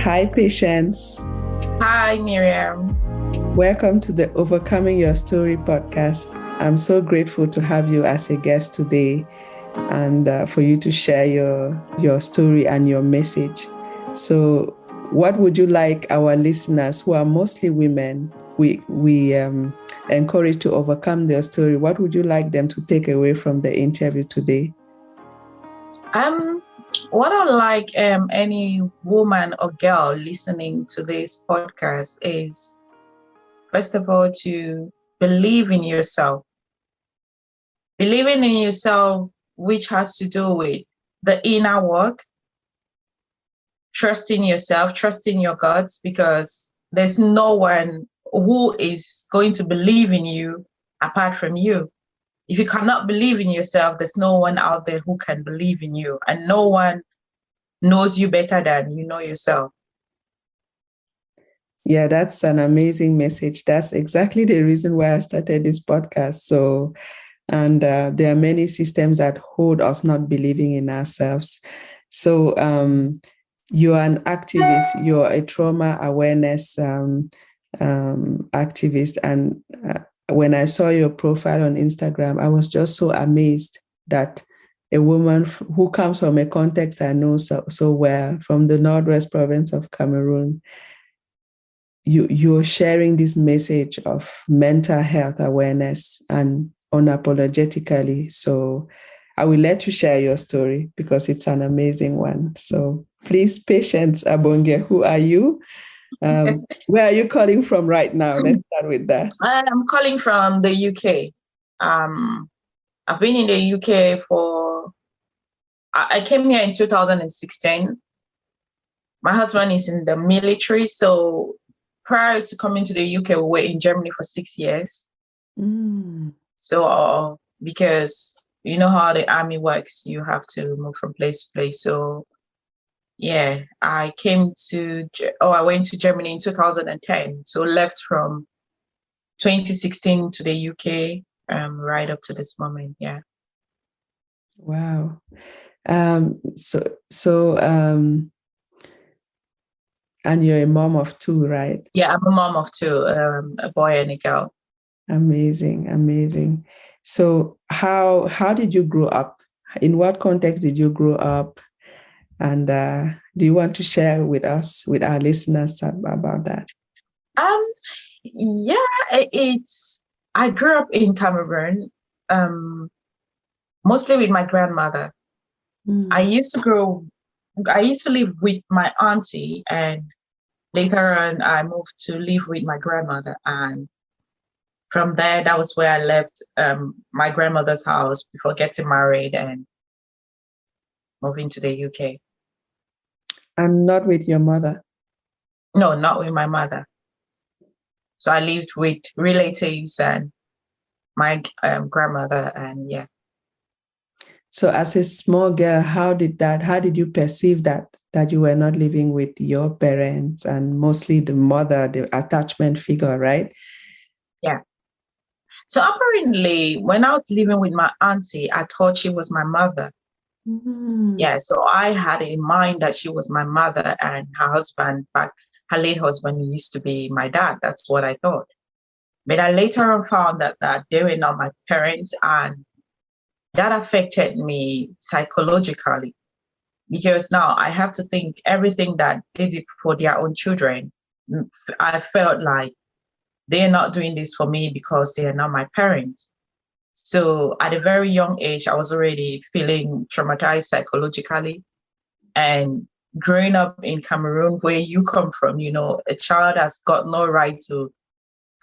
Hi, Patience. Hi, Miriam. Welcome to the Overcoming Your Story podcast. I'm so grateful to have you as a guest today and for you to share your story and your message. So, what would you like our listeners, who are mostly women, we encourage to overcome their story? What would you like them to take away from the interview today? What I like any woman or girl listening to this podcast is, first of all, to believe in yourself. Believing in yourself, which has to do with the inner work, trusting yourself, trusting your guts, because there's no one who is going to believe in you apart from you. If you cannot believe in yourself, there's no one out there who can believe in you, and no one knows you better than you know yourself. Yeah, that's an amazing message. That's exactly the reason why I started this podcast. There are many systems that hold us not believing in ourselves. So you're an activist, you're a trauma awareness activist. And when I saw your profile on Instagram, I was just so amazed that a woman who comes from a context I know so well, from the Northwest province of Cameroon, you're sharing this message of mental health awareness and unapologetically. So I will let you share your story because it's an amazing one. So please, Patience Abonge, who are you? Where are you calling from right now? Let's start with that. I'm calling from the UK. I've been in the UK I came here in 2016. My husband is in the military, so prior to coming to the UK, we were in Germany for 6 years. So because you know how the army works, you have to move from place to place. So yeah, I went to Germany in 2010. So left from 2016 to the UK, right up to this moment. Yeah. Wow. And you're a mom of two, right? Yeah, I'm a mom of two, a boy and a girl. Amazing. So how did you grow up? In what context did you grow up? And do you want to share with us, with our listeners, about that? Yeah, I grew up in Cameroon, mostly with my grandmother. I used to live with my auntie, and later on I moved to live with my grandmother. And from there, that was where I left my grandmother's house before getting married and moving to the UK. And not with your mother? No, not with my mother. So I lived with relatives and my grandmother, and yeah. So as a small girl, how did you perceive that you were not living with your parents and mostly the mother, the attachment figure, right? Yeah. So apparently, when I was living with my auntie, I thought she was my mother. Yeah, so I had in mind that she was my mother, and her husband, her late husband, used to be my dad. That's what I thought. But I later on found that they were not my parents, and that affected me psychologically, because now I have to think everything that they did for their own children. I felt like they're not doing this for me because they are not my parents. So at a very young age, I was already feeling traumatized psychologically. And growing up in Cameroon, where you come from, a child has got no right to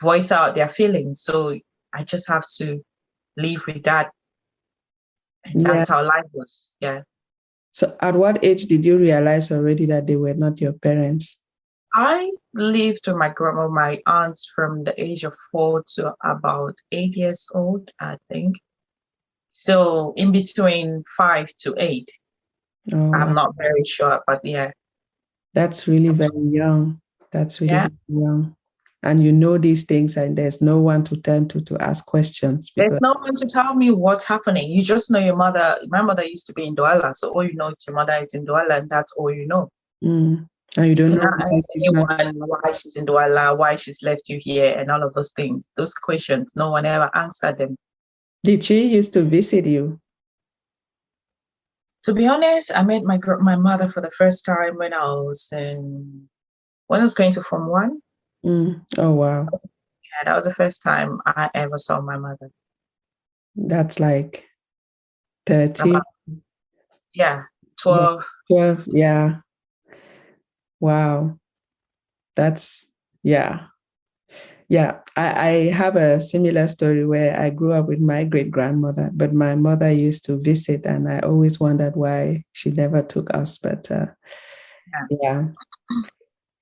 voice out their feelings. So I just have to live with that. And that's how life was. Yeah. So at what age did you realize already that they were not your parents? I lived with my aunts from the age of 4 to about 8 years old, I think. So in between 5 to 8. Oh, I'm not very sure, but yeah. That's really very young. That's really very young. And you know these things, and there's no one to turn to ask questions. There's no one to tell me what's happening. You just know your mother. My mother used to be in Douala, so all you know is your mother is in Douala, and that's all you know. And you don't know cannot why ask she's not. anyone why she's in Douala, why she's left you here, and all of those things. Those questions, no one ever answered them. Did she used to visit you? To be honest, I met my mother for the first time when I was going to Form 1. Oh, wow. Yeah, that was the first time I ever saw my mother. That's like 30. Yeah, 12. 12. Yeah. Wow. That's, yeah. Yeah. I have a similar story where I grew up with my great grandmother, but my mother used to visit, and I always wondered why she never took us. But yeah.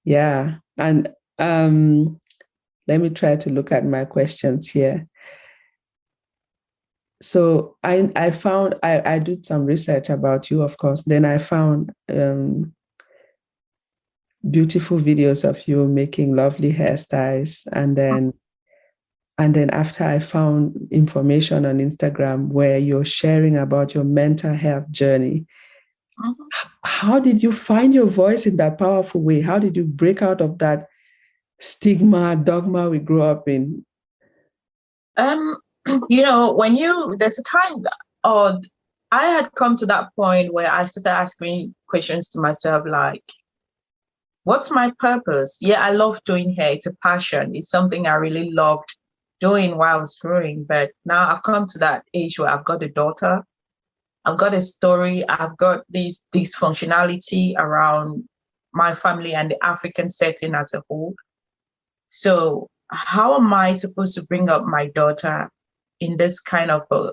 Yeah. And let me try to look at my questions here. So I found I did some research about you, of course. Then I found beautiful videos of you making lovely hairstyles, and then after I found information on Instagram where you're sharing about your mental health journey. Mm-hmm. How did you find your voice in that powerful way? How did you break out of that stigma, dogma we grew up in? There's a time, or I had come to that point where I started asking questions to myself, like, what's my purpose? Yeah, I love doing hair. It's a passion. It's something I really loved doing while I was growing. But now I've come to that age where I've got a daughter. I've got a story. I've got this dysfunctionality around my family and the African setting as a whole. So how am I supposed to bring up my daughter in this kind of a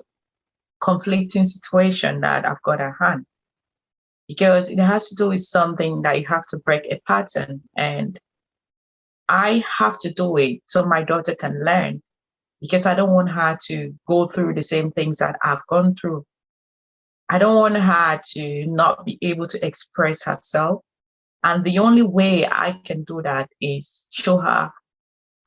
conflicting situation that I've got at hand? Because it has to do with something that you have to break a pattern, and I have to do it so my daughter can learn, because I don't want her to go through the same things that I've gone through. I don't want her to not be able to express herself. And the only way I can do that is show her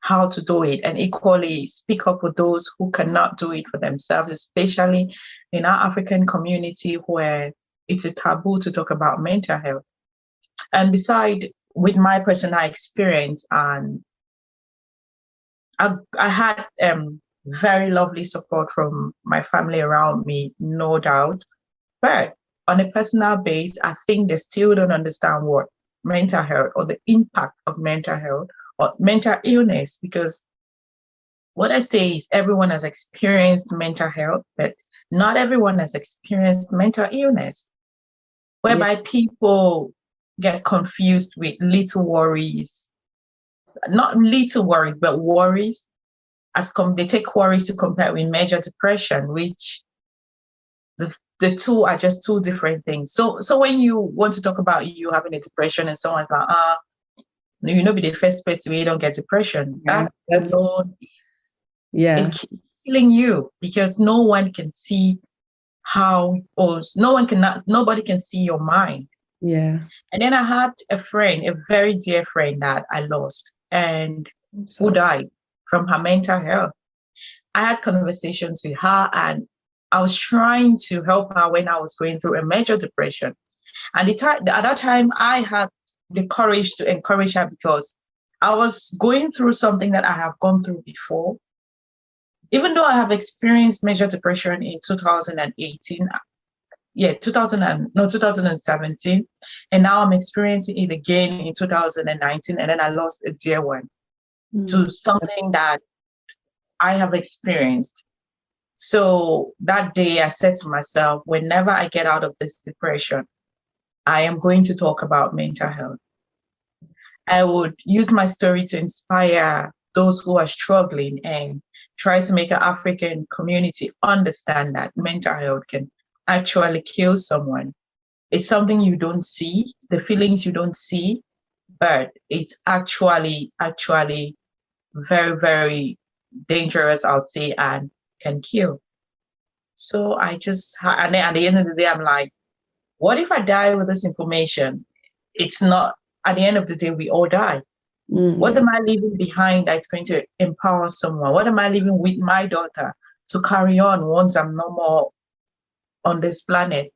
how to do it, and equally speak up with those who cannot do it for themselves, especially in our African community where it's a taboo to talk about mental health. And beside, with my personal experience, and I had very lovely support from my family around me, no doubt. But on a personal base, I think they still don't understand what mental health or the impact of mental health or mental illness, because what I say is everyone has experienced mental health, but not everyone has experienced mental illness, whereby people get confused with little worries, not little worries, but worries, they take worries to compare with major depression, which the two are just two different things. So when you want to talk about you having a depression and someone's like, you know, be the first person you don't get depression. Yeah, that alone is yeah. killing you, because no one can see nobody can see your mind. Yeah. And then I had a friend, a very dear friend that I lost, and who died from her mental health. I had conversations with her, and I was trying to help her when I was going through a major depression. And at that time, I had the courage to encourage her, because I was going through something that I have gone through before. Even though I have experienced major depression in 2018, 2017, and now I'm experiencing it again in 2019, and then I lost a dear one to something that I have experienced. So that day I said to myself, whenever I get out of this depression, I am going to talk about mental health. I would use my story to inspire those who are struggling and try to make an African community understand that mental health can actually kill someone. It's something you don't see, the feelings you don't see, but it's actually very, very dangerous, I would say, and can kill. So and then at the end of the day, I'm like, what if I die with this information? It's not, at the end of the day, we all die. What am I leaving behind that's going to empower someone? What am I leaving with my daughter to carry on once I'm no more on this planet?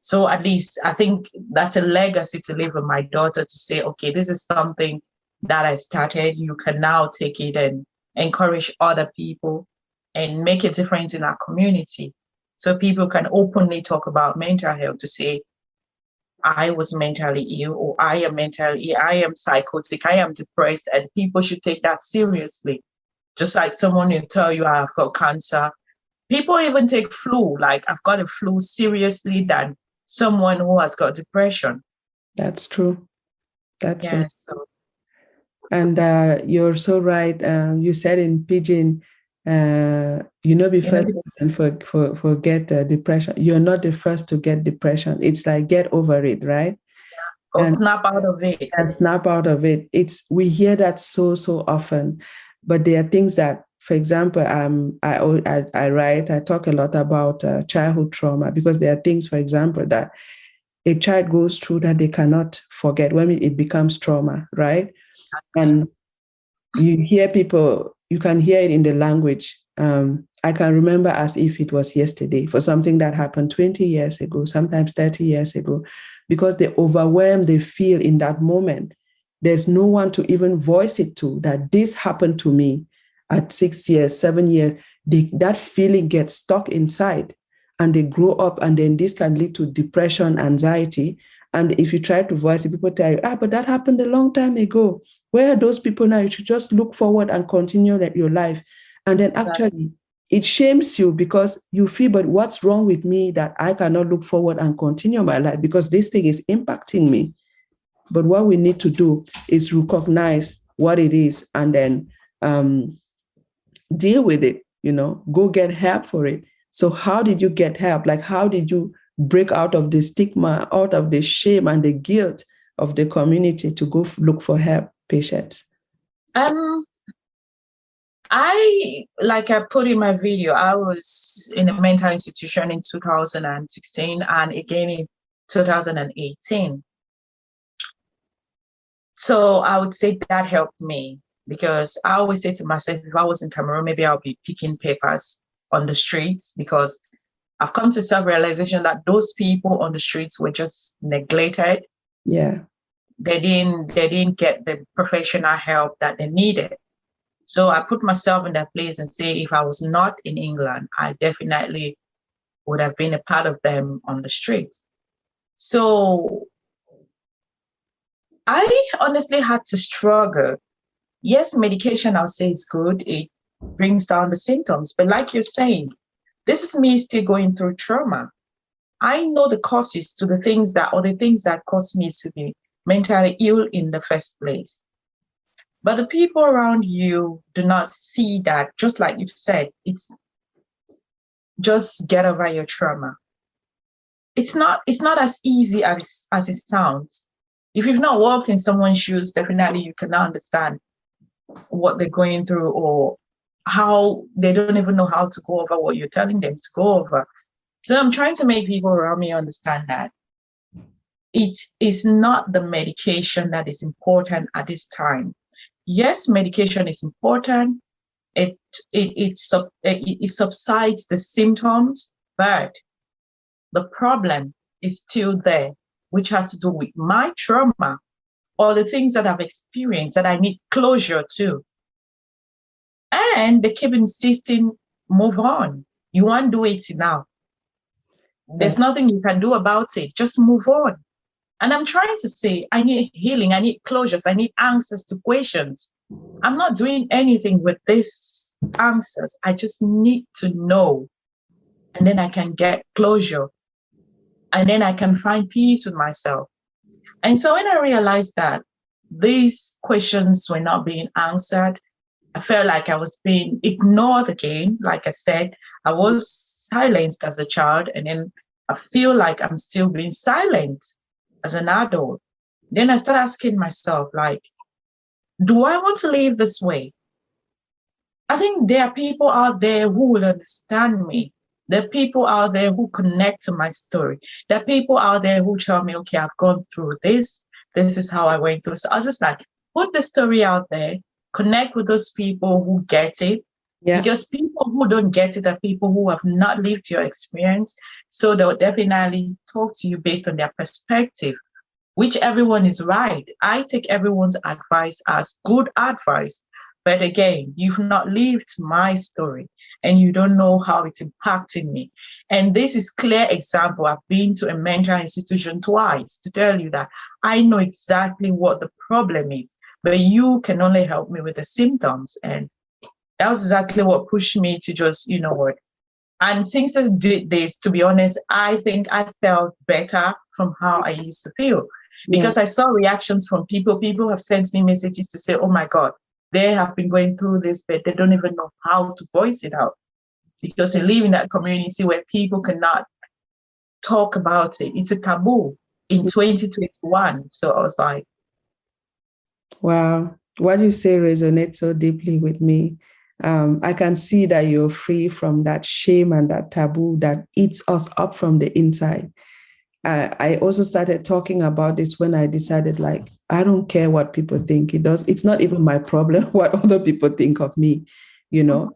So at least I think that's a legacy to leave with my daughter, to say, okay, this is something that I started. You can now take it and encourage other people and make a difference in our community. So people can openly talk about mental health, to say, I was mentally ill, or I am mentally ill, I am psychotic, I am depressed, and people should take that seriously. Just like someone will tell you, I've got cancer. People even take flu, like I've got a flu, seriously than someone who has got depression. That's true. That's Yes. So. And you're so right. You said in Pidgin, be first person for get depression. You're not the first to get depression. It's like, get over it, right? Or snap out of it. And snap out of it. We hear that so often, but there are things that, for example, I write, I talk a lot about childhood trauma, because there are things, for example, that a child goes through that they cannot forget when it becomes trauma, right? And you hear people, you can hear it in the language. I can remember as if it was yesterday for something that happened 20 years ago, sometimes 30 years ago, because the overwhelm they feel in that moment, there's no one to even voice it to, that this happened to me at 6 years, 7 years. That feeling gets stuck inside, and they grow up, and then this can lead to depression, anxiety. And if you try to voice it, people tell you, but that happened a long time ago. Where are those people now? You should just look forward and continue your life. And then actually, it shames you, because you feel, but what's wrong with me that I cannot look forward and continue my life, because this thing is impacting me. But what we need to do is recognize what it is, and then deal with it, go get help for it. So how did you get help? Like, how did you break out of the stigma, out of the shame and the guilt of the community to go look for help, Patience? Like I put in my video, I was in a mental institution in 2016 and again in 2018. So I would say that helped me, because I always say to myself, if I was in Cameroon, maybe I'll be picking papers on the streets, because I've come to self-realization that those people on the streets were just neglected. Yeah. They didn't get the professional help that they needed. So I put myself in that place and say, if I was not in England, I definitely would have been a part of them on the streets. So I honestly had to struggle. Yes, medication, I'll say, is good. It brings down the symptoms. But like you're saying, this is me still going through trauma. I know the causes to the things that caused me to be mentally ill in the first place. But the people around you do not see that. Just like you've said, it's just get over your trauma. It's not as easy as it sounds. If you've not walked in someone's shoes, definitely you cannot understand what they're going through, or how they don't even know how to go over what you're telling them to go over. So I'm trying to make people around me understand that it is not the medication that is important at this time. Yes, medication is important. It subsides the symptoms, but the problem is still there, which has to do with my trauma, or the things that I've experienced that I need closure to. And they keep insisting, move on. You won't do it now. There's nothing you can do about it. Just move on. And I'm trying to say, I need healing. I need closures. I need answers to questions. I'm not doing anything with these answers. I just need to know. And then I can get closure. And then I can find peace with myself. And so when I realized that these questions were not being answered, I felt like I was being ignored again. Like I said, I was silenced as a child, and then I feel like I'm still being silent as an adult. Then I started asking myself, like, do I want to live this way? I think there are people out there who will understand me. There are people out there who connect to my story. There are people out there who tell me, okay, I've gone through this. This is how I went through. So I was just like, put the story out there, connect with those people who get it, Yeah. Because people who don't get it are people who have not lived your experience. So they'll definitely talk to you based on their perspective, which everyone is right. I take everyone's advice as good advice. But again, you've not lived my story and you don't know how it impacted me. And this is clear example. I've been to a mental institution twice to tell you that I know exactly what the problem is, but you can only help me with the symptoms. And that was exactly what pushed me to just, you know what. And since I did this, to be honest, I think I felt better from how I used to feel Yeah. because I saw reactions from people. People have sent me messages to say, oh my God, they have been going through this, but they don't even know how to voice it out because we live in that community where people cannot talk about it. It's a taboo in 2021. So I was like, Wow. What you say resonates so deeply with me. I can see that you're free from that shame and that taboo that eats us up from the inside. I also started talking about this when I decided, like, I don't care what people think. It's not even my problem what other people think of me, you know.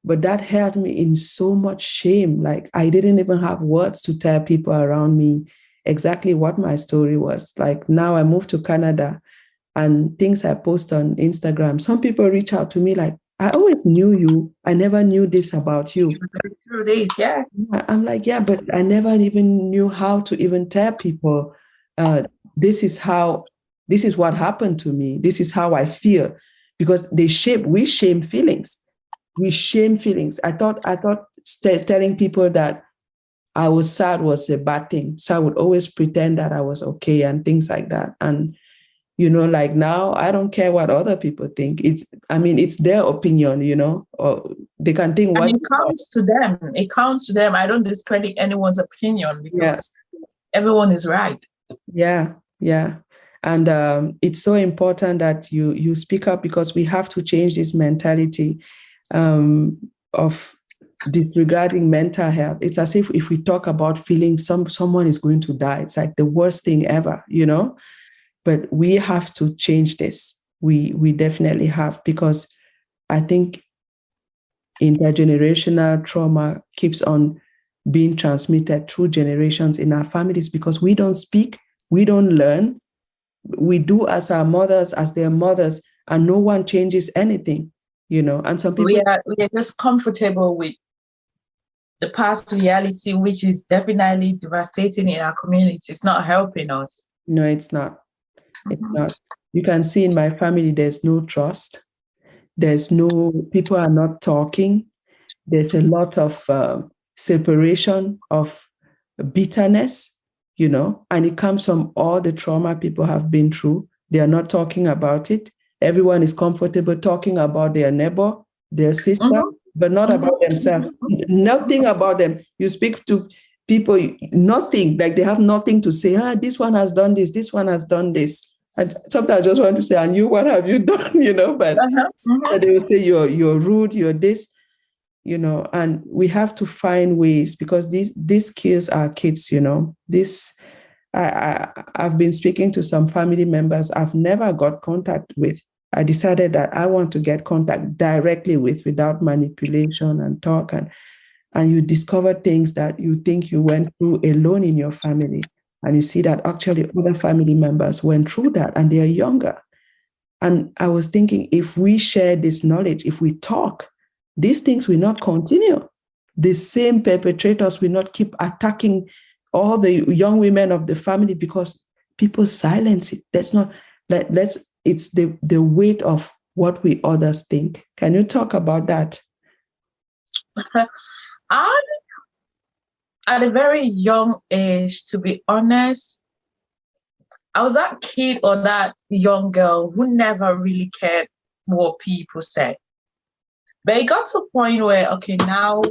But that held me in so much shame. Like, I didn't even have words to tell people around me exactly what my story was. Like, now I moved to Canada and things I post on Instagram, some people reach out to me like, I always knew you. I never knew this about you. through this, yeah. I'm like, yeah, but I never even knew how to even tell people, uh, this is how, this is what happened to me. This is how I feel. Because we shame feelings. We shame feelings. I thought telling people that I was sad was a bad thing. So I would always pretend that I was okay and things like that. And like now I don't care what other people think. It's their opinion, or they can think And what. it counts to them. It counts to them. I don't discredit anyone's opinion Yeah, because everyone is right. yeah, yeah. And it's so important that you speak up because we have to change this mentality of disregarding mental health. It's as if we talk about feeling someone is going to die, it's like the worst thing ever. But we have to change this. We definitely have, because I think intergenerational trauma keeps on being transmitted through generations in our families because we don't speak, we don't learn, we do as our mothers, as their mothers, and no one changes anything. And some people. We are just comfortable with the past reality, which is definitely devastating in our community. It's not helping us. No, it's not. It's not. You can see in my family, there's no trust. People are not talking. There's a lot of separation, of bitterness, and it comes from all the trauma people have been through. They are not talking about it. Everyone is comfortable talking about their neighbor, their sister, but not about themselves. Nothing about them. You speak to people, nothing, like they have nothing to say. This one has done this one has done this. And sometimes I just want to say, and you, what have you done? But they will say you're rude, you're this, and we have to find ways because these kills our kids. I've been speaking to some family members I've never got contact with. I decided that I want to get contact directly without manipulation and talk, and you discover things that you think you went through alone in your family, and you see that actually other family members went through that and they are younger. And I was thinking, if we share this knowledge, if we talk, these things will not continue. The same perpetrators will not keep attacking all the young women of the family because people silence it. It's the weight of what we others think. Can you talk about that? At a very young age, to be honest, I was that kid or that young girl who never really cared what people said. But it got to a point where, okay, now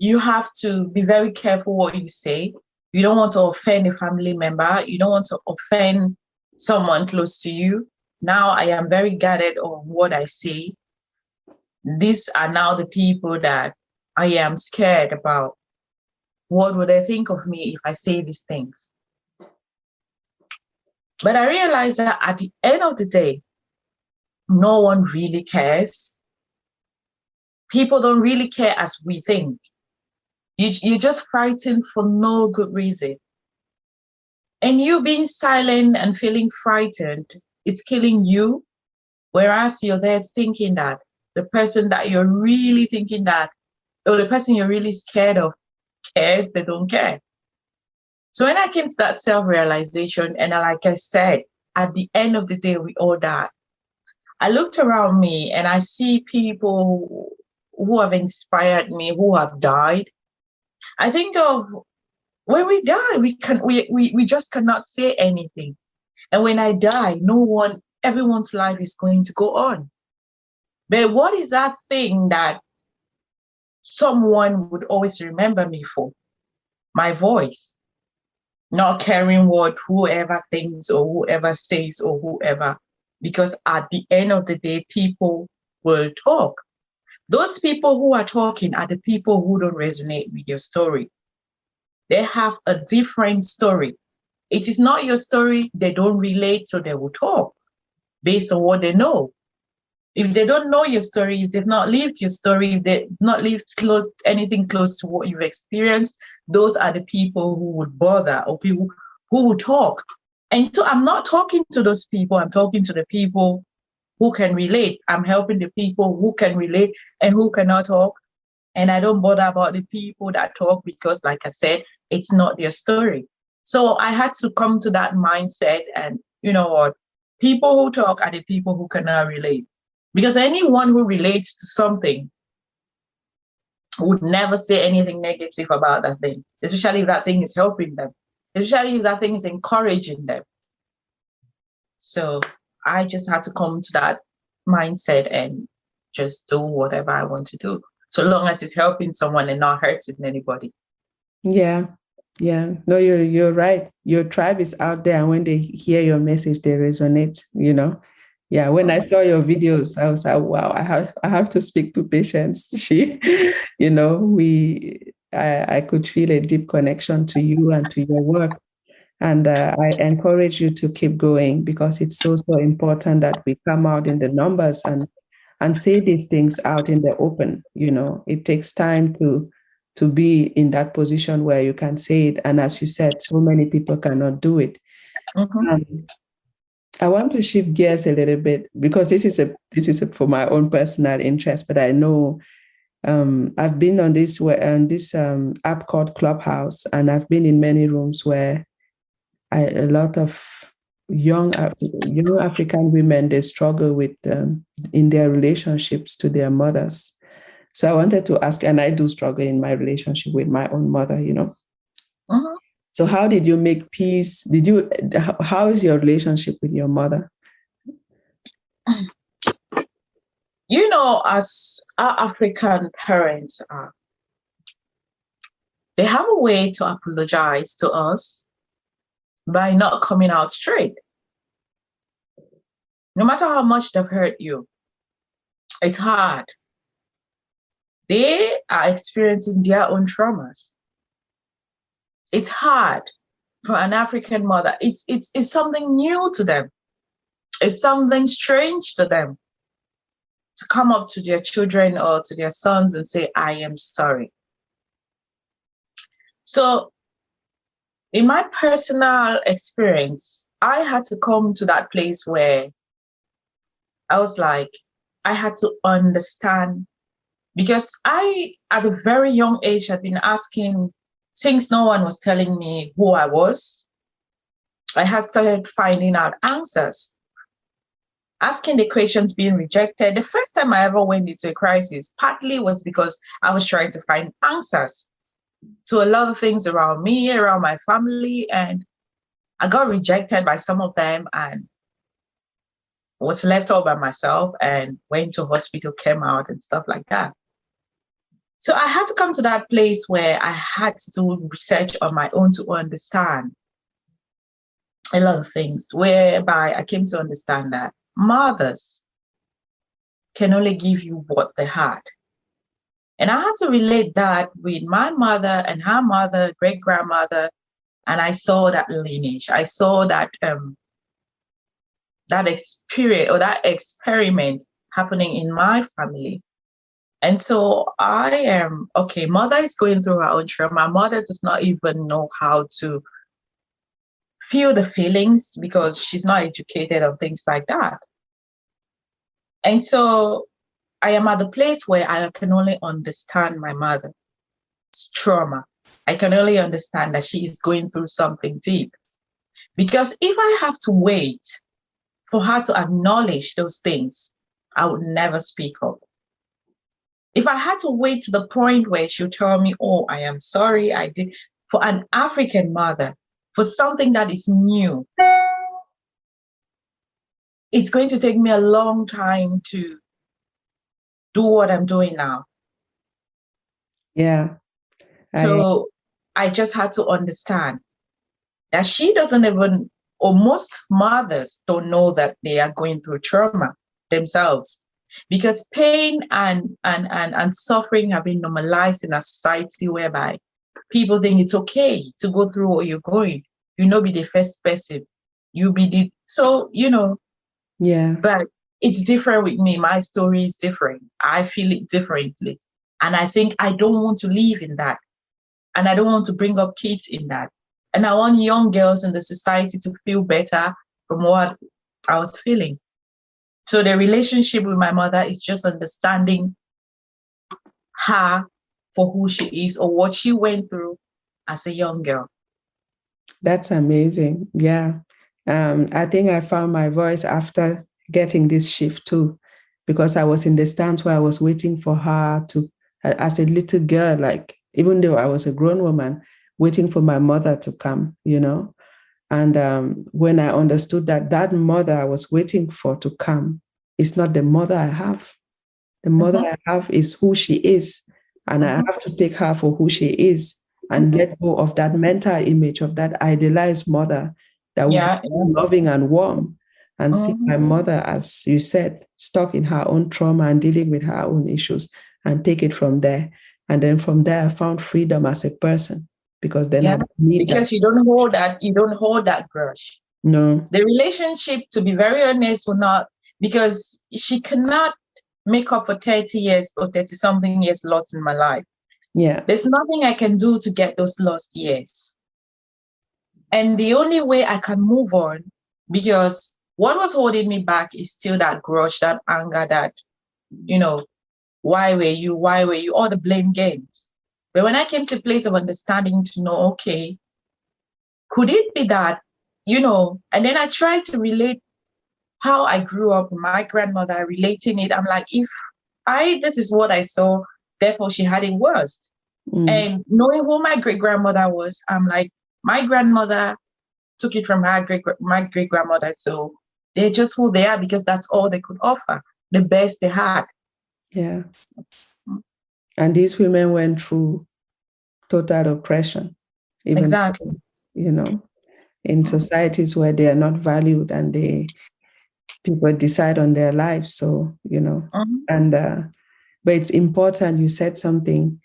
you have to be very careful what you say. You don't want to offend a family member. You don't want to offend someone close to you. Now I am very guarded on what I say. These are now the people that I am scared about. What would they think of me if I say these things? But I realized that at the end of the day, no one really cares. People don't really care as we think. You're just frightened for no good reason. And you being silent and feeling frightened, it's killing you. Whereas you're there thinking that the person that you're really thinking that, or the person you're really scared of cares, they don't care. So when I came to that self-realization, and like I said, at the end of the day, we all die. I looked around me and I see people who have inspired me, who have died. I think of when we die, we just cannot say anything. And when I die, everyone's life is going to go on. But what is that thing that someone would always remember me for? My voice. Not caring what whoever thinks or whoever says or whoever, because at the end of the day, people will talk. Those people who are talking are the people who don't resonate with your story. They have a different story. It is not your story. They don't relate, so they will talk based on what they know. If they don't know your story, if they've not lived your story, if they've not lived anything close to what you've experienced, those are the people who would bother, or people who would talk. And so I'm not talking to those people. I'm talking to the people who can relate. I'm helping the people who can relate and who cannot talk. And I don't bother about the people that talk because, like I said, it's not their story. So I had to come to that mindset, and you know what? People who talk are the people who cannot relate. Because anyone who relates to something would never say anything negative about that thing, especially if that thing is helping them, especially if that thing is encouraging them. So I just had to come to that mindset and just do whatever I want to do, so long as it's helping someone and not hurting anybody. Yeah. No, you're right. Your tribe is out there, and when they hear your message, they resonate, Yeah, when I saw your videos, I was like, wow, I have to speak to Patience. She, I could feel a deep connection to you and to your work. And I encourage you to keep going, because it's so important that we come out in the numbers and say these things out in the open. It takes time to be in that position where you can say it. And as you said, so many people cannot do it. Mm-hmm. I want to shift gears a little bit, because this is for my own personal interest, but I know I've been on this app called Clubhouse, and I've been in many rooms where a lot of young African women, they struggle with in their relationships to their mothers. So I wanted to ask, and I do struggle in my relationship with my own mother, Mm-hmm. So how did you make peace? How is your relationship with your mother? As our African parents are, they have a way to apologize to us by not coming out straight. No matter how much they've hurt you, it's hard. They are experiencing their own traumas. It's hard for an African mother. It's something new to them. It's something strange to them to come up to their children or to their sons and say, I am sorry. So in my personal experience, I had to come to that place where I was like, I had to understand, because I, at a very young age, had been asking, since no one was telling me who I was, I had started finding out answers. Asking the questions, being rejected. The first time I ever went into a crisis, partly was because I was trying to find answers to a lot of things around me, around my family, and I got rejected by some of them and was left all by myself and went to hospital, came out and stuff like that. So I had to come to that place where I had to do research on my own to understand a lot of things, whereby I came to understand that mothers can only give you what they had. And I had to relate that with my mother and her mother, great-grandmother, and I saw that lineage. I saw that that experience or that experiment happening in my family. And so I am, okay, mother is going through her own trauma. Mother does not even know how to feel the feelings because she's not educated on things like that. And so I am at the place where I can only understand my mother's trauma. I can only understand that she is going through something deep. Because if I have to wait for her to acknowledge those things, I would never speak up. If I had to wait to the point where she'll tell me, oh, I am sorry, I did, for an African mother, for something that is new, it's going to take me a long time to do what I'm doing now. Yeah. So I just had to understand that she doesn't even, or most mothers don't know that they are going through trauma themselves, because pain and suffering have been normalized in a society whereby people think it's okay to go through what you're going. You know, be the first person. You be the, so, you know. Yeah. But it's different with me. My story is different. I feel it differently. And I think I don't want to live in that. And I don't want to bring up kids in that. And I want young girls in the society to feel better from what I was feeling. So the relationship with my mother is just understanding her for who she is or what she went through as a young girl. That's amazing. Yeah. I think I found my voice after getting this shift too, because I was in the stance where I was waiting for her to, as a little girl, like, even though I was a grown woman, waiting for my mother to come, you know. And when I understood that that mother I was waiting for to come is not the mother I have. The mother I have is who she is. And I have to take her for who she is and let go of that mental image of that idealized mother that would be loving and warm, and see my mother, as you said, stuck in her own trauma and dealing with her own issues, and take it from there. And then from there, I found freedom as a person, because then I don't need because that. you don't hold that grudge. No. The relationship, to be very honest, will not, because she cannot make up for 30 years or 30 something years lost in my life. Yeah. There's nothing I can do to get those lost years. And the only way I can move on, because what was holding me back is still that grudge, that anger, that, you know, why were you, all the blame games. But when I came to a place of understanding to know, okay, could it be that, you know, and then I tried to relate how I grew up with my grandmother, relating it. I'm like, if this is what I saw, therefore she had it worse. And knowing who my great-grandmother was, I'm like, my grandmother took it from my great-grandmother. So they're just who they are because that's all they could offer, the best they had. Yeah. And these women went through total oppression. Even, exactly. You know, in societies where they are not valued and people decide on their lives. So, you know, and, but it's important. You said something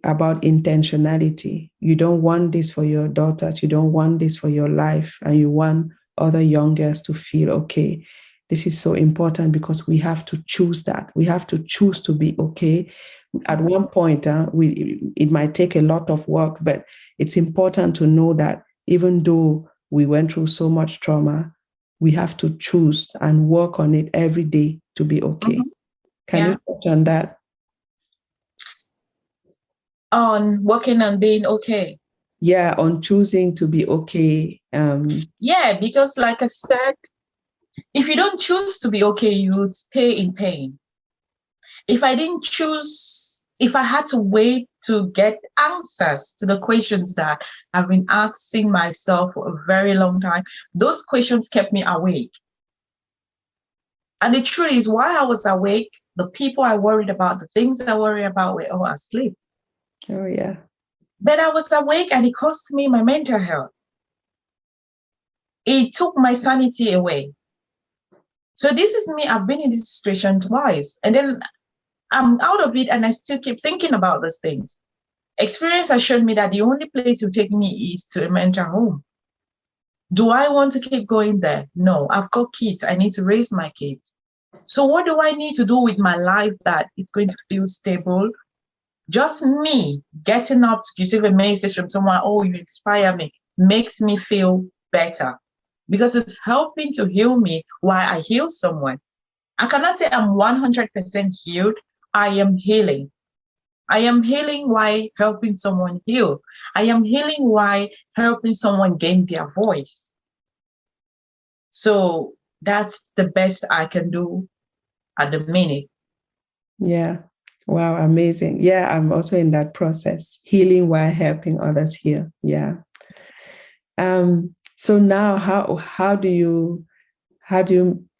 about intentionality. You don't want this for your daughters. You don't want this for your life. And you want other young girls to feel, okay, this is so important, because we have to choose that. We have to choose to be okay. At one point, it might take a lot of work, but it's important to know that even though we went through so much trauma, we have to choose and work on it every day to be okay. Can you touch on that? On working on being okay. Yeah, on choosing to be okay. Yeah, because like I said, if you don't choose to be okay, you would stay in pain. If I didn't choose, if I had to wait to get answers to the questions that I've been asking myself for a very long time, those questions kept me awake. And the truth is, while I was awake, the people I worried about, the things I worried about were all asleep. Oh, yeah. But I was awake and it cost me my mental health. It took my sanity away. So this is me. I've been in this situation twice. And then I'm out of it and I still keep thinking about those things. Experience has shown me that the only place to take me is to a mental home. Do I want to keep going there? No, I've got kids. I need to raise my kids. So what do I need to do with my life that it's going to feel stable? Just me getting up to receive a message from someone, oh, you inspire me, makes me feel better because it's helping to heal me while I heal someone. I cannot say I'm 100% healed. I am healing. I am healing while helping someone heal. I am healing while helping someone gain their voice. So that's the best I can do at the minute. Yeah. Wow, amazing. Yeah, I'm also in that process, healing while helping others heal. Yeah. So now how do you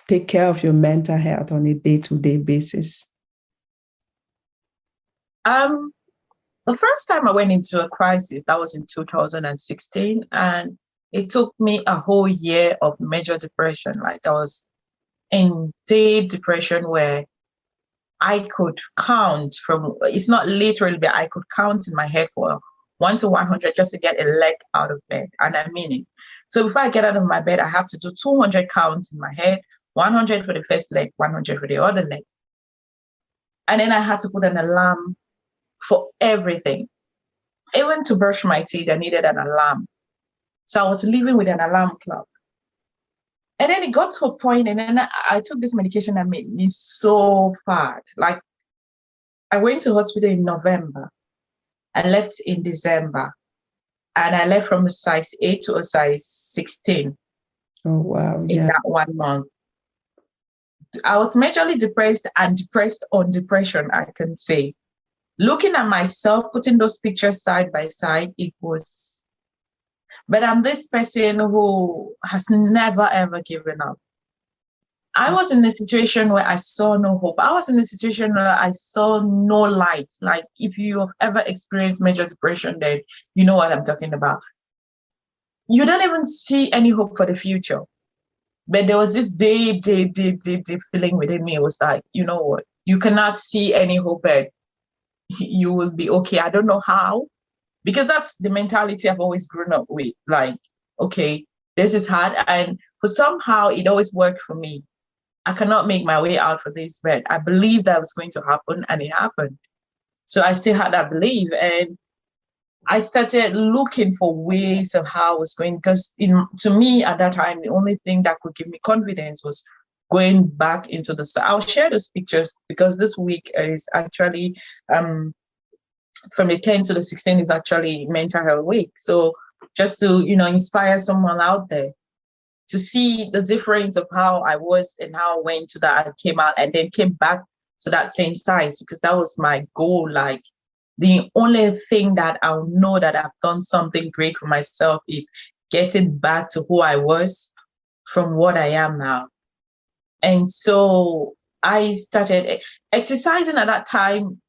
take care of your mental health on a day-to-day basis? The first time I went into a crisis, that was in 2016, and it took me a whole year of major depression. Like I was in deep depression where I could count from, it's not literally, but I could count in my head for 1 to 100 just to get a leg out of bed. And I mean it. So before I get out of my bed, I have to do 200 counts in my head, 100 for the first leg, 100 for the other leg. And then I had to put an alarm for everything. Even to brush my teeth, I needed an alarm. So I was living with an alarm clock. And then it got to a point, and then I took this medication that made me so bad. Like I went to hospital in November. I left in December. And I left from a size 8 to a size 16. Oh, wow. In that 1 month. I was majorly depressed and depressed on depression, I can say. Looking at myself, putting those pictures side by side, it was, but I'm this person who has never, ever given up. I was in a situation where I saw no hope. I was in a situation where I saw no light. Like if you have ever experienced major depression, then you know what I'm talking about. You don't even see any hope for the future. But there was this deep feeling within me. It was like, you know what? You cannot see any hope, but you will be okay. I don't know how, because that's the mentality I've always grown up with. Like, okay, this is hard. And for somehow it always worked for me. I cannot make my way out for this, but I believed that was going to happen, and it happened. So I still had that belief. And I started looking for ways of how I was going, because to me at that time, the only thing that could give me confidence was going back into the, I'll share those pictures because this week is actually, from the 10th to the 16th is actually mental health week. So just to, inspire someone out there to see the difference of how I was and how I went to that, I came out and then came back to that same size, because that was my goal. Like, the only thing that I'll know that I've done something great for myself is getting back to who I was from what I am now. And so I started exercising at that time.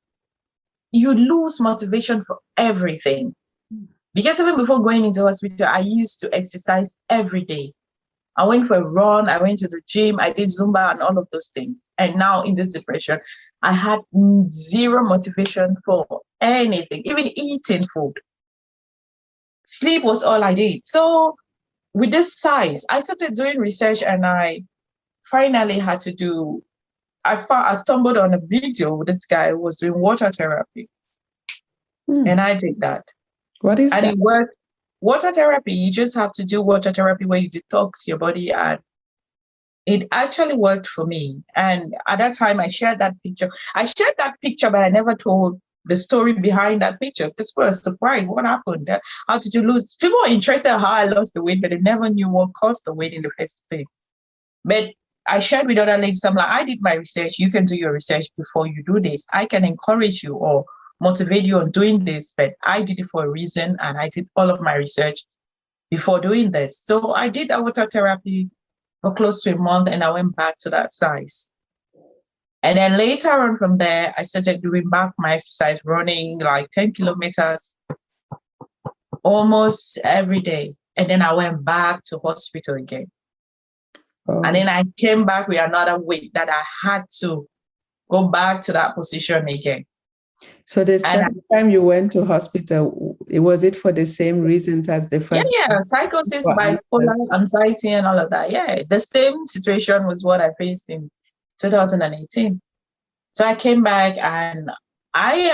You lose motivation for everything. Because even before going into hospital, I used to exercise every day. I went for a run, I went to the gym, I did Zumba and all of those things. And now in this depression, I had zero motivation for anything, even eating food. Sleep was all I did. So with this size, I started doing research, and I finally had to do, I stumbled on a video with this guy who was doing water therapy. And I did that. What is that? And it worked. Water therapy, you just have to do water therapy where you detox your body, and it actually worked for me. And at that time, I shared that picture. But I never told the story behind that picture. This was a surprise. What happened? How did you lose? People were interested in how I lost the weight, but they never knew what caused the weight in the first place. But I shared with other ladies, I'm like, I did my research. You can do your research before you do this. I can encourage you or motivate you on doing this, but I did it for a reason, and I did all of my research before doing this. So I did a water therapy for close to a month, and I went back to that size. And then later on from there, I started doing back my exercise, running like 10 kilometers almost every day. And then I went back to hospital again. Oh. And then I came back with another weight that I had to go back to that position again. So the second time you went to hospital, Was it for the same reasons as the first? Yeah, psychosis, bipolar, anxiety, and all of that. Yeah, the same situation was what I faced in 2018. So I came back, and I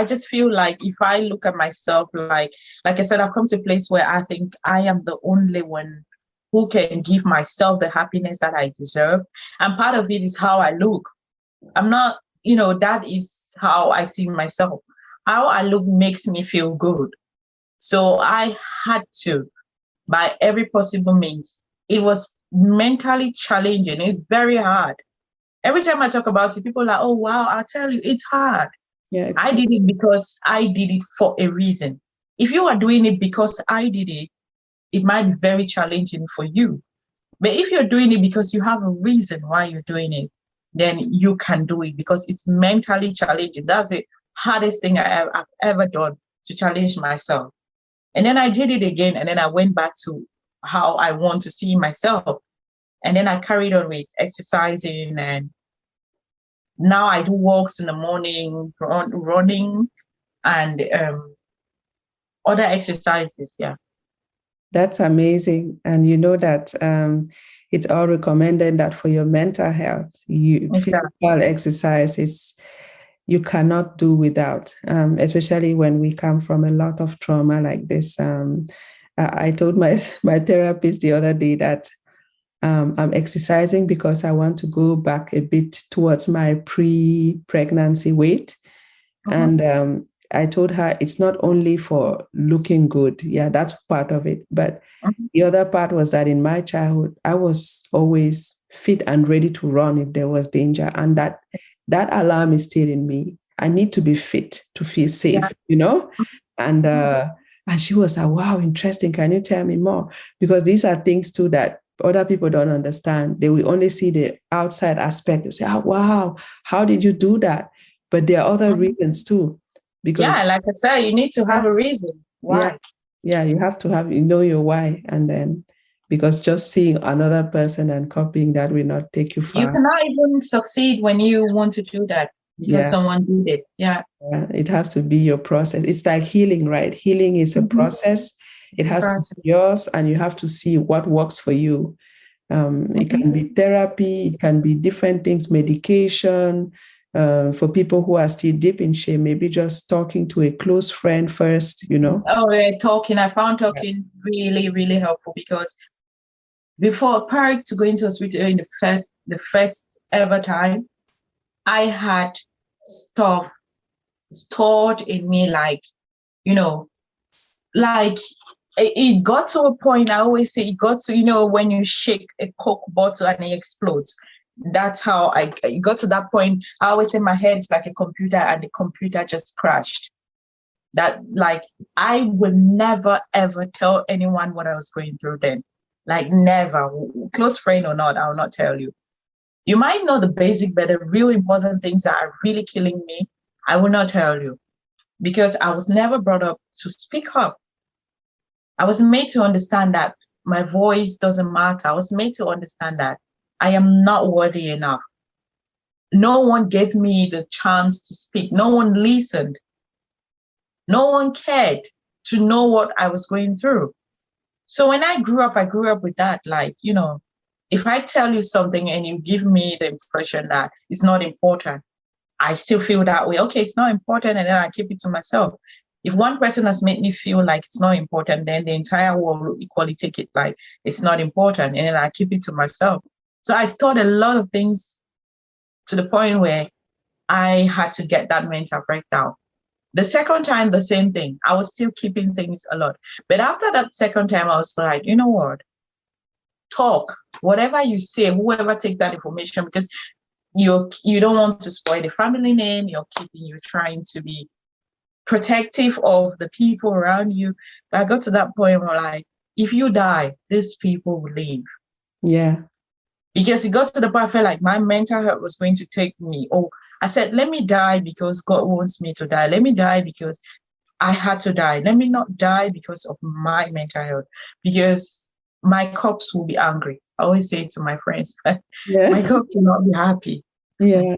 just feel like if I look at myself, like I said, I've come to a place where I think I am the only one who can give myself the happiness that I deserve. And part of it is how I look. I'm not, that is how I see myself. How I look makes me feel good. So I had to, by every possible means. It was mentally challenging. It's very hard. Every time I talk about it, people are like, oh, wow, I'll tell you, it's hard. Yeah, I did it because I did it for a reason. If you are doing it because I did it, it might be very challenging for you. But if you're doing it because you have a reason why you're doing it, then you can do it because it's mentally challenging. That's the hardest thing I've ever done, to challenge myself. And then I did it again, and then I went back to how I want to see myself. And then I carried on with exercising, and now I do walks in the morning, running, and other exercises. Yeah. That's amazing. And you know that it's all recommended that for your mental health, physical exercises you cannot do without, especially when we come from a lot of trauma like this. I told my therapist the other day that I'm exercising because I want to go back a bit towards my pre-pregnancy weight. And I told her it's not only for looking good. Yeah, that's part of it. But the other part was that in my childhood, I was always fit and ready to run if there was danger. And that alarm is still in me. I need to be fit to feel safe, And she was like, wow, interesting. Can you tell me more? Because these are things too that other people don't understand. They will only see the outside aspect. They say, oh, wow, how did you do that? But there are other reasons too. Because like I said, you need to have a reason why. Yeah, you have to know your why. And then, because just seeing another person and copying that will not take you far. You cannot even succeed when you want to do that because someone did it. Yeah. It has to be your process. It's like healing, right? Healing is a process. It has to be yours, and you have to see what works for you. It can be therapy, it can be different things, medication. For people who are still deep in shame, maybe just talking to a close friend first, Oh, yeah, talking. I found talking really, really helpful, because prior to going to hospital in the first ever time, I had stuff stored in me, like it got to a point. I always say it got to, when you shake a Coke bottle and it explodes. That's how I got to that point. I always say my head is like a computer, and the computer just crashed. That, like, I would never ever tell anyone what I was going through then. Like, never, close friend or not, I will not tell you. You might know the basic, but the real important things that are really killing me, I will not tell you, because I was never brought up to speak up. I was made to understand that my voice doesn't matter. I was made to understand that I am not worthy enough. No one gave me the chance to speak. No one listened. No one cared to know what I was going through. So when I grew up with that, like, if I tell you something and you give me the impression that it's not important, I still feel that way. Okay, it's not important, and then I keep it to myself. If one person has made me feel like it's not important, then the entire world will equally take it like it's not important, and then I keep it to myself. So I stored a lot of things to the point where I had to get that mental breakdown. The second time, the same thing. I was still keeping things a lot. But after that second time, I was like, you know what? Talk. Whatever you say, whoever takes that information, because you don't want to spoil the family name, you're trying to be protective of the people around you. But I got to that point where, like, if you die, these people will leave. Yeah. Because it got to the point I felt like my mental health was going to take me. Oh, I said, let me die because God wants me to die. Let me die because I had to die. Let me not die because of my mental health, because my cops will be angry. I always say to my friends, my cops will not be happy. Yeah.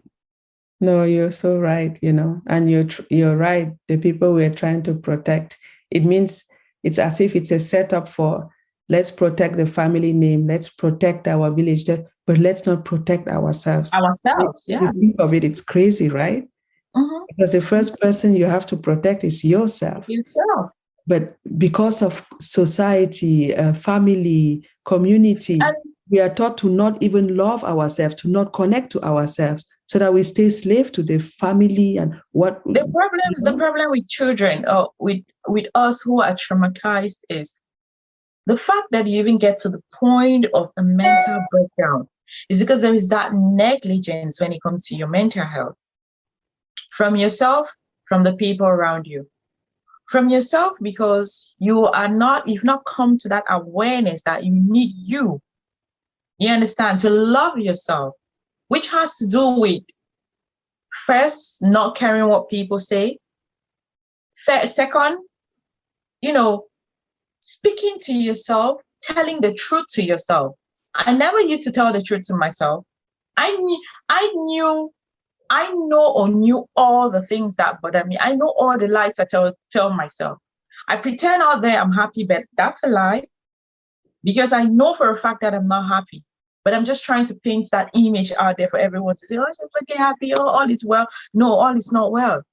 No, you're so right, and you're right. The people we're trying to protect, it means it's as if it's a setup for, let's protect the family name, let's protect our village, but let's not protect ourselves. Ourselves, If you yeah. think of it, it's crazy, right? Mm-hmm. Because the first person you have to protect is yourself. Yourself. But because of society, family, community, And we are taught to not even love ourselves, to not connect to ourselves, so that we stay slave to the family and what. the problem with children, or with us who are traumatized, is the fact that you even get to the point of a mental breakdown is because there is that negligence when it comes to your mental health, from yourself, from the people around you. From yourself, because you've not come to that awareness that you need you understand, to love yourself, which has to do with, first, not caring what people say. Second, speaking to yourself, telling the truth to yourself. I never used to tell the truth to myself. I know or knew all the things that bother me. I know all the lies I tell myself. I pretend out there I'm happy, but that's a lie, because I know for a fact that I'm not happy. But I'm just trying to paint that image out there for everyone to say, oh, she's looking happy, oh, all is well. No, all is not well.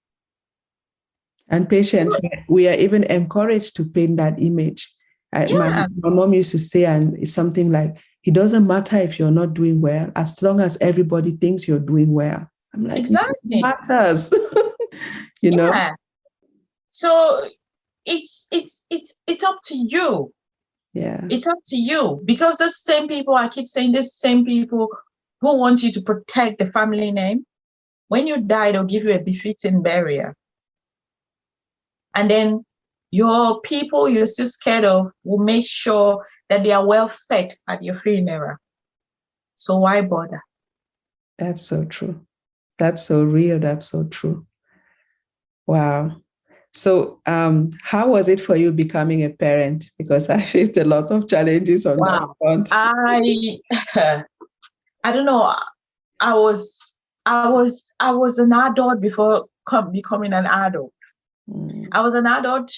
And Patience, we are even encouraged to paint that image. My mom used to say, and it's something like, it doesn't matter if you're not doing well, as long as everybody thinks you're doing well. I'm like, exactly. It matters. Yeah. So it's up to you. Yeah. It's up to you, because the same people, I keep saying, the same people who want you to protect the family name, when you die, they'll give you a befitting burial. And then your people you're still scared of will make sure that they are well fed at your funeral. So why bother? That's so true. That's so real. That's so true. Wow. So how was it for you becoming a parent? Because I faced a lot of challenges on that front. I don't know. I was an adult before becoming an adult. I was an adult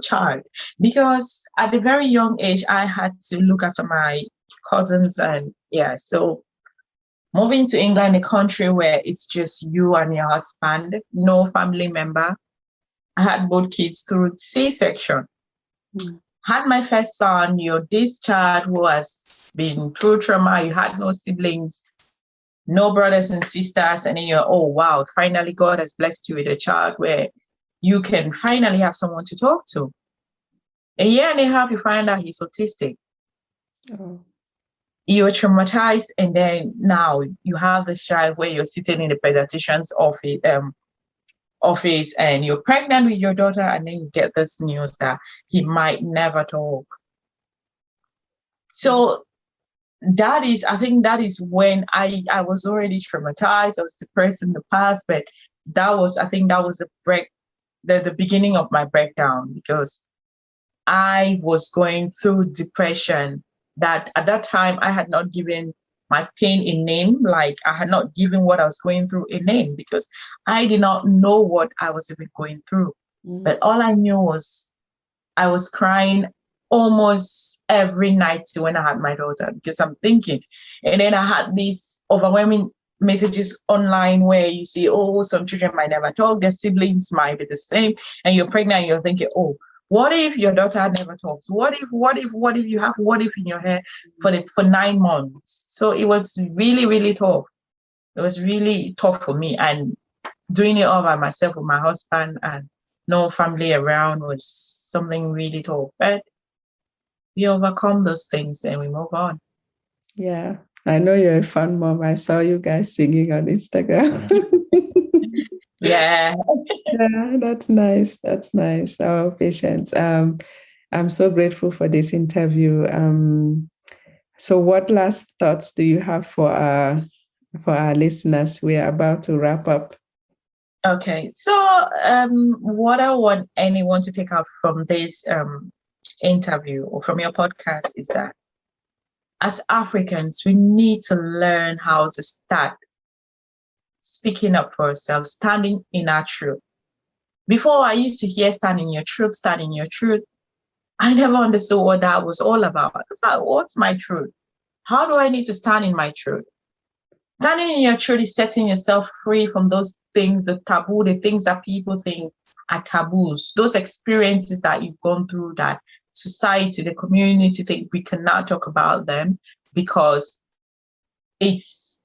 child, because at a very young age, I had to look after my cousins. And so moving to England, a country where it's just you and your husband, no family member. I had both kids through C-section. Had my first son, you're this child who has been through trauma, you had no siblings, no brothers and sisters, and then you're, oh wow, finally God has blessed you with a child where you can finally have someone to talk to. A year and a half, you find out he's autistic. Oh. You're traumatized, and then now you have this child where you're sitting in the pediatrician's office, and you're pregnant with your daughter, and then you get this news that he might never talk. So I think that is when I was already traumatized. I was depressed in the past, but I think that was the beginning of my breakdown, because I was going through depression that at that time I had not given my pain a name. Like, I had not given what I was going through a name, because I did not know what I was even going through. But all I knew was I was crying almost every night when I had my daughter, because I'm thinking. And then I had these overwhelming messages online where you see, oh, some children might never talk, their siblings might be the same, and you're pregnant and you're thinking, oh, what if your daughter never talks? What if you have what if in your head for 9 months? So it was really, really tough. It was really tough for me, and doing it all by myself with my husband and no family around was something really tough. But we overcome those things and we move on. Yeah, I know you're a fun mom. I saw you guys singing on Instagram. Yeah. Yeah, that's nice. That's nice. Oh, Patience. I'm so grateful for this interview. So what last thoughts do you have for our listeners? We are about to wrap up. Okay. So what I want anyone to take out from this interview or from your podcast is that as Africans, we need to learn how to start speaking up for ourselves, standing in our truth. Before, I used to hear stand in your truth, stand in your truth. I never understood what that was all about. It's like, what's my truth? How do I need to stand in my truth? Standing in your truth is setting yourself free from those things, the taboo, the things that people think are taboos, those experiences that you've gone through that society, the community think we cannot talk about them because it's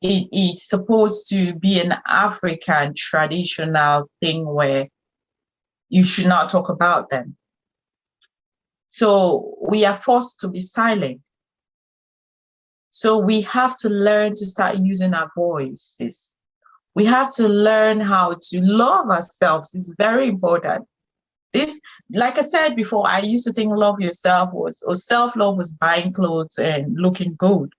supposed to be an African traditional thing where you should not talk about them. So we are forced to be silent. So we have to learn to start using our voices. We have to learn how to love ourselves. It's very important. This, like I said before, I used to think love yourself or self-love was buying clothes and looking good,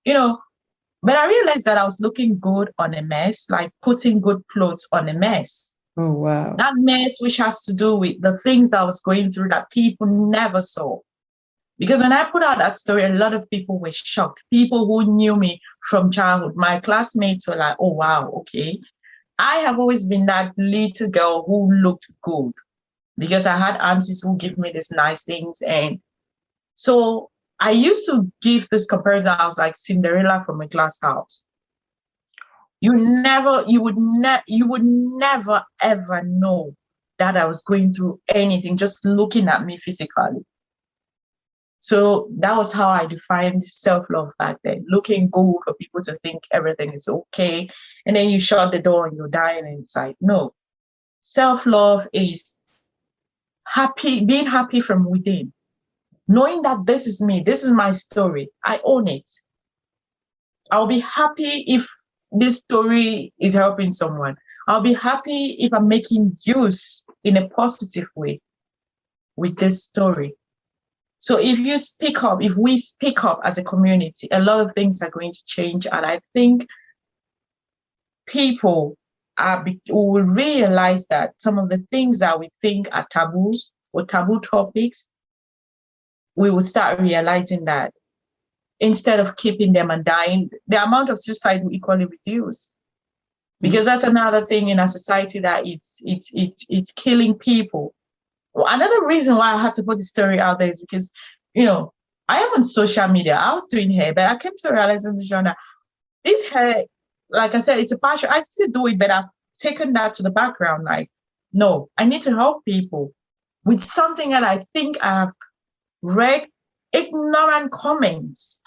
but I realized that I was looking good on a mess, like putting good clothes on a mess. Oh, wow. That mess, which has to do with the things that I was going through that people never saw. Because when I put out that story, a lot of people were shocked. People who knew me from childhood, my classmates were like, oh, wow, okay. I have always been that little girl who looked good because I had aunties who give me these nice things. And so I used to give this comparison. I was like Cinderella from a glass house. You would never ever know that I was going through anything just looking at me physically. So that was how I defined self-love back then, looking good for people to think everything is okay. And then you shut the door and you're dying inside. No, self-love is being happy from within, knowing that this is me, this is my story, I own it. I'll be happy if this story is helping someone. I'll be happy if I'm making use in a positive way with this story. So if we speak up as a community, a lot of things are going to change. And I think people will realize that some of the things that we think are taboos or taboo topics, we will start realizing that instead of keeping them and dying, the amount of suicide will equally reduce. Because that's another thing in our society, that it's killing people. Another reason why I had to put the story out there is because, I am on social media. I was doing hair, but I came to realize that this hair, like I said, it's a passion. I still do it, but I've taken that to the background. Like, no, I need to help people with something that I think I've read ignorant comments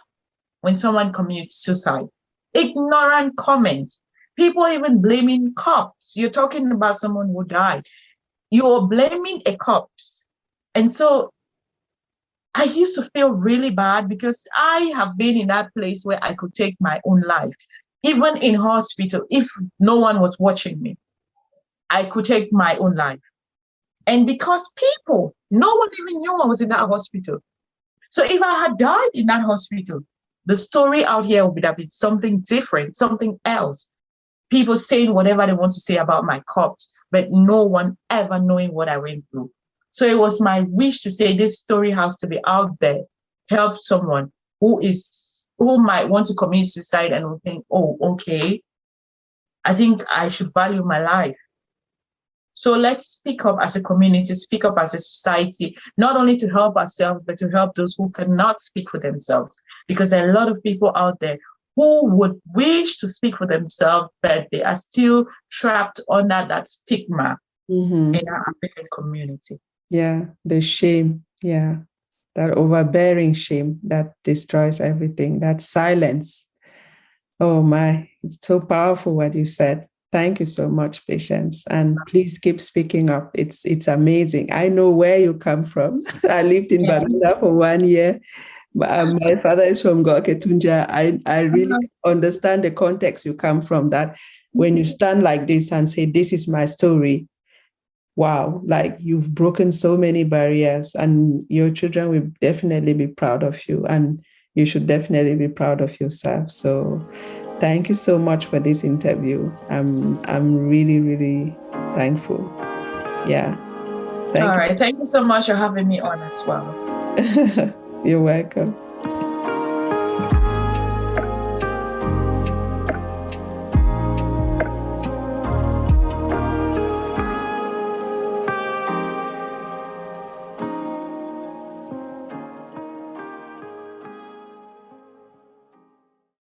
when someone commits suicide. Ignorant comments. People even blaming cops. You're talking about someone who died. You're blaming a corpse. And so I used to feel really bad because I have been in that place where I could take my own life. Even in hospital, if no one was watching me, I could take my own life. And because no one even knew I was in that hospital. So if I had died in that hospital, the story out here would have been something different, something else. People saying whatever they want to say about my corpse, but no one ever knowing what I went through. So it was my wish to say this story has to be out there, help someone who might want to commit suicide and will think, oh, okay, I think I should value my life. So let's speak up as a community, speak up as a society, not only to help ourselves, but to help those who cannot speak for themselves. Because there are a lot of people out there who would wish to speak for themselves, but they are still trapped under that stigma in our African community. Yeah, the shame. Yeah, that overbearing shame that destroys everything, that silence. Oh my, it's so powerful what you said. Thank you so much, Patience. And please keep speaking up. It's amazing. I know where you come from. I lived in Barbados for 1 year. My father is from Goketunja. I really understand the context you come from, that when you stand like this and say, this is my story, wow, like you've broken so many barriers, and your children will definitely be proud of you, and you should definitely be proud of yourself. So thank you so much for this interview. I'm really, really thankful. Yeah. All right. Thank you so much for having me on as well. You're welcome.